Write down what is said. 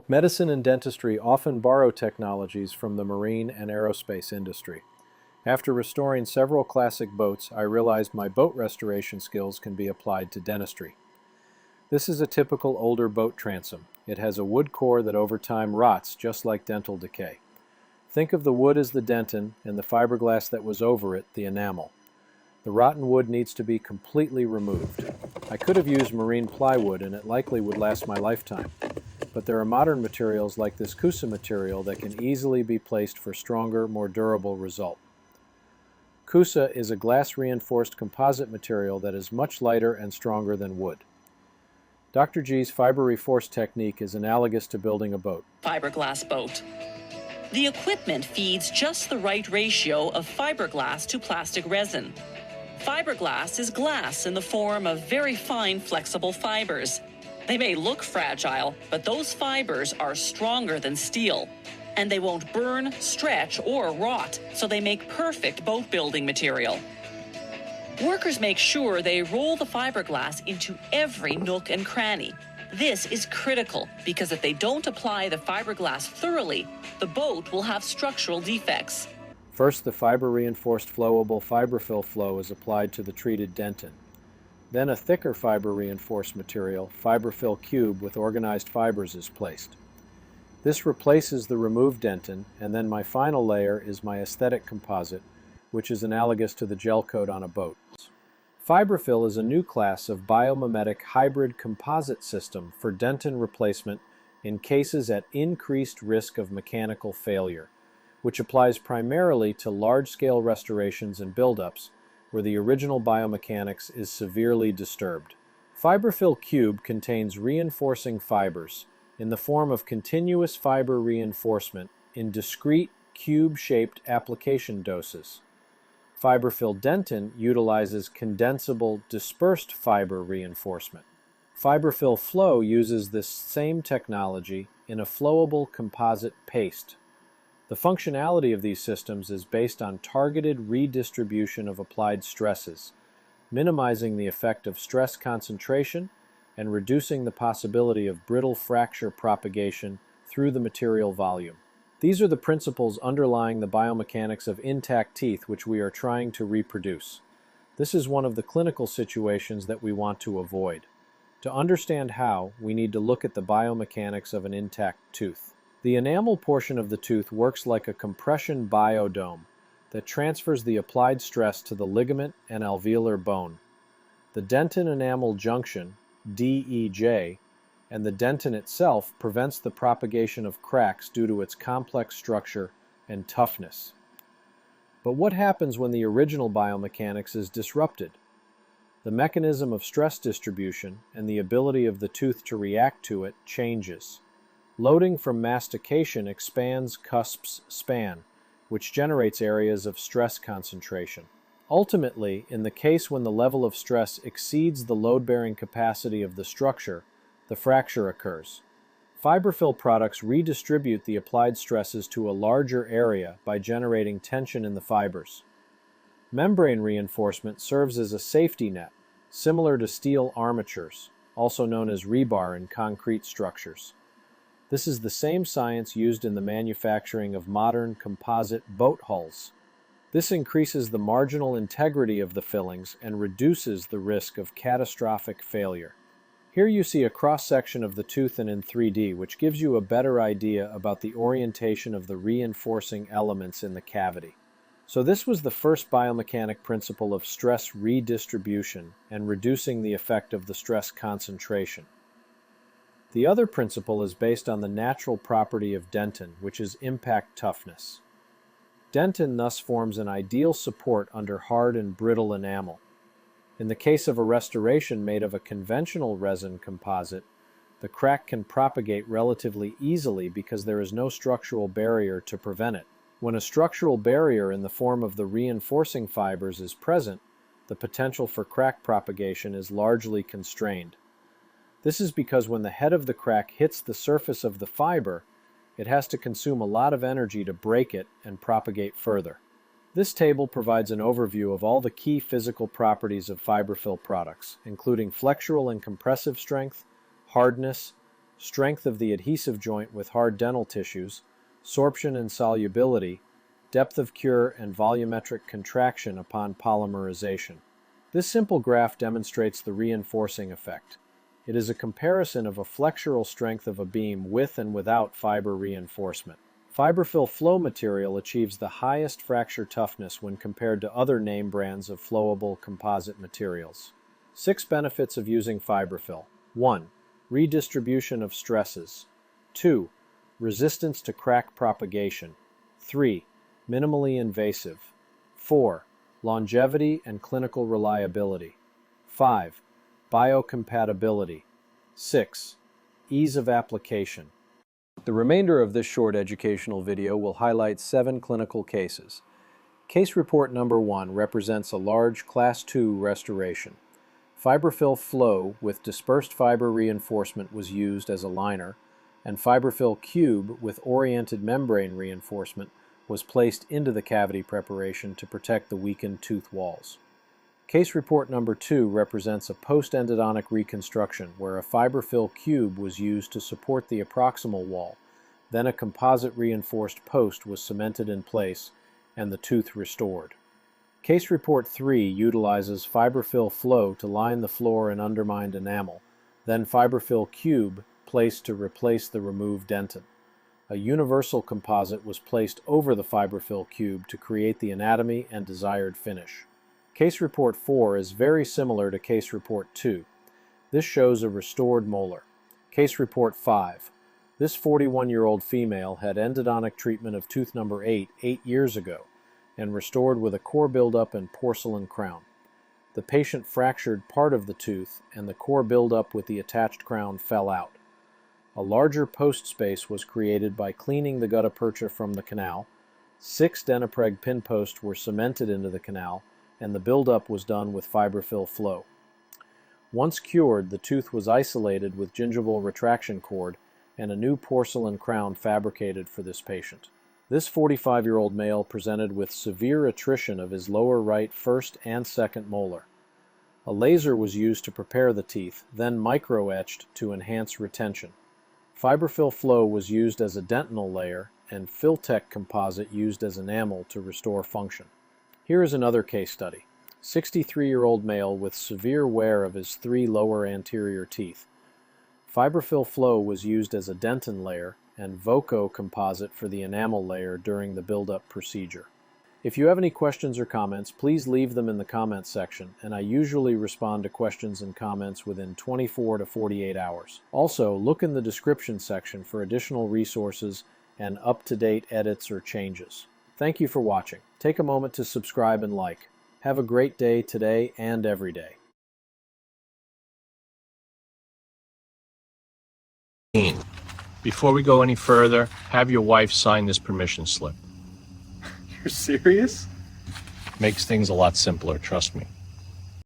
Medicine and dentistry often borrow technologies from the marine and aerospace industry. After restoring several classic boats, I realized my boat restoration skills can be applied to dentistry. This is a typical older boat transom. It has a wood core that over time rots just like dental decay. Think of the wood as the dentin and the fiberglass that was over it, the enamel. The rotten wood needs to be completely removed. I could have used marine plywood and it likely would last my lifetime. But there are modern materials like this Cusa material that can easily be placed for stronger, more durable result. Cusa is a glass-reinforced composite material that is much lighter and stronger than wood. Dr. G's fiber-reinforced technique is analogous to building a boat. Fiberglass boat. The equipment feeds just the right ratio of fiberglass to plastic resin. Fiberglass is glass in the form of very fine, flexible fibers. They may look fragile, but those fibers are stronger than steel, and they won't burn, stretch, or rot, so they make perfect boat building material. Workers make sure they roll the fiberglass into every nook and cranny. This is critical because if they don't apply the fiberglass thoroughly, the boat will have structural defects. First, the fiber-reinforced flowable Fibrafil flow is applied to the treated dentin. Then a thicker fiber-reinforced material, Fibrafil Cube with organized fibers, is placed. This replaces the removed dentin, and then my final layer is my aesthetic composite, which is analogous to the gel coat on a boat. Fybrafill is a new class of bio-mametic hybrid composite system for dentin replacement in cases at increased risk of mechanical failure, which applies primarily to large-scale restorations and buildups where the original biomechanics is severely disturbed. Fibrafil Cube contains reinforcing fibers in the form of continuous fiber reinforcement in discrete cube-shaped application doses. Fibrafil dentin utilizes condensable dispersed fiber reinforcement. Fibrafil Flow uses this same technology in a flowable composite paste. The functionality of these systems is based on targeted redistribution of applied stresses, minimizing the effect of stress concentration and reducing the possibility of brittle fracture propagation through the material volume. These are the principles underlying the biomechanics of intact teeth which we are trying to reproduce. This is one of the clinical situations that we want to avoid. To understand how, we need to look at the biomechanics of an intact tooth. The enamel portion of the tooth works like a compression biodome that transfers the applied stress to the ligament and alveolar bone. The dentin-enamel junction, DEJ, and the dentin itself prevents the propagation of cracks due to its complex structure and toughness. But what happens when the original biomechanics is disrupted? The mechanism of stress distribution and the ability of the tooth to react to it changes. Loading from mastication expands cusps span, which generates areas of stress concentration. Ultimately, in the case when the level of stress exceeds the load-bearing capacity of the structure, the fracture occurs. Fibrafil products redistribute the applied stresses to a larger area by generating tension in the fibers. Membrane reinforcement serves as a safety net, similar to steel armatures, also known as rebar in concrete structures. This is the same science used in the manufacturing of modern composite boat hulls. This increases the marginal integrity of the fillings and reduces the risk of catastrophic failure. Here you see a cross-section of the tooth and in 3D, which gives you a better idea about the orientation of the reinforcing elements in the cavity. So this was the first biomechanic principle of stress redistribution and reducing the effect of the stress concentration. The other principle is based on the natural property of dentin, which is impact toughness. Dentin thus forms an ideal support under hard and brittle enamel. In the case of a restoration made of a conventional resin composite, the crack can propagate relatively easily because there is no structural barrier to prevent it. When a structural barrier in the form of the reinforcing fibers is present, the potential for crack propagation is largely constrained. This is because when the head of the crack hits the surface of the fiber, it has to consume a lot of energy to break it and propagate further. This table provides an overview of all the key physical properties of Fibrafil products, including flexural and compressive strength, hardness, strength of the adhesive joint with hard dental tissues, sorption and solubility, depth of cure, and volumetric contraction upon polymerization. This simple graph demonstrates the reinforcing effect. It is a comparison of a flexural strength of a beam with and without fiber reinforcement. Fibrafil flow material achieves the highest fracture toughness when compared to other name brands of flowable composite materials. 6 benefits of using Fibrafil. 1. Redistribution of stresses. 2. Resistance to crack propagation. 3. Minimally invasive. 4. Longevity and clinical reliability. 5. Biocompatibility. 6. Ease of application. The remainder of this short educational video will highlight 7 clinical cases. Case report number 1 represents a large Class 2 restoration. Fibrafil Flow with dispersed fiber reinforcement was used as a liner, and Fibrafil Cube with oriented membrane reinforcement was placed into the cavity preparation to protect the weakened tooth walls. Case report number 2 represents a post-endodontic reconstruction where a Fibrafil Cube was used to support the approximal wall, then a composite reinforced post was cemented in place and the tooth restored. Case report 3 utilizes Fibrafil Flow to line the floor and undermined enamel, then Fibrafil Cube placed to replace the removed dentin. A universal composite was placed over the Fibrafil Cube to create the anatomy and desired finish. Case report 4 is very similar to case report 2. This shows a restored molar. Case report 5. This 41-year-old female had endodontic treatment of tooth number 8 years ago and restored with a core buildup and porcelain crown. The patient fractured part of the tooth and the core buildup with the attached crown fell out. A larger post space was created by cleaning the gutta percha from the canal. 6 Dentapreg pin posts were cemented into the canal, and the buildup was done with Fibrafil Flow. Once cured, the tooth was isolated with gingival retraction cord and a new porcelain crown fabricated for this patient. This 45-year-old male presented with severe attrition of his lower right first and second molar. A laser was used to prepare the teeth, then micro-etched to enhance retention. Fibrafil Flow was used as a dentinal layer and Filtech composite used as enamel to restore function. Here is another case study. 63-year-old male with severe wear of his 3 lower anterior teeth. Fibrafil Flow was used as a dentin layer and Voco composite for the enamel layer during the build-up procedure. If you have any questions or comments, please leave them in the comments section, and I usually respond to questions and comments within 24 to 48 hours. Also, look in the description section for additional resources and up-to-date edits or changes. Thank you for watching. Take a moment to subscribe and like. Have a great day today and every day. Before we go any further, have your wife sign this permission slip. You're serious? Makes things a lot simpler, trust me.